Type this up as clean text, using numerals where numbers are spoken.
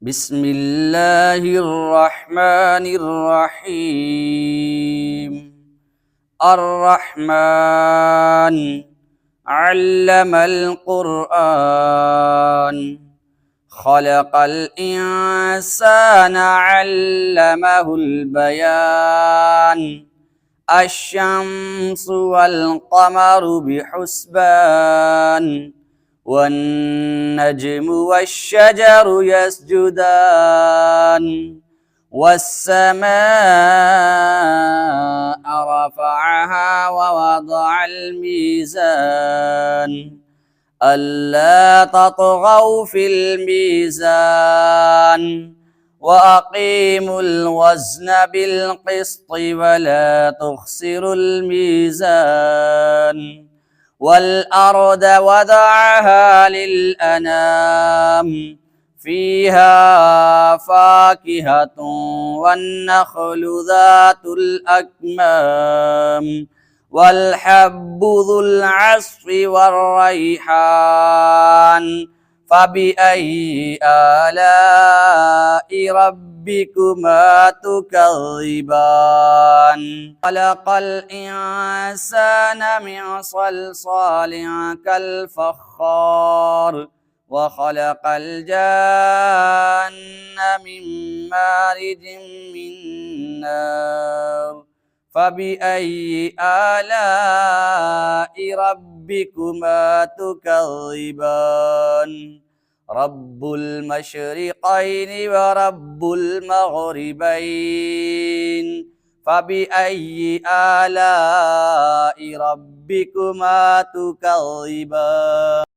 بسم الله الرحمن الرحيم. الرحمن علم القرآن خلق الإنسان علمه البيان الشمس والقمر بحسبان والنجم والشجر يسجدان والسماء رفعها ووضع الميزان ألا تطغوا في الميزان وأقيموا الوزن بالقسط ولا تخسروا الميزان والأرض وضعها للأنام فيها فاكهة والنخل ذات الأكمام والحب ذو العصف والريحان فبأي آلاء ربكما تكذبان خلق الإنسان من صلصال كالفخار وخلق الجان من مارج من نار فبأي آلاء ربكما تكذبان رب المشرقين ورب المغربين فبأي آلاء ربكما تكذبان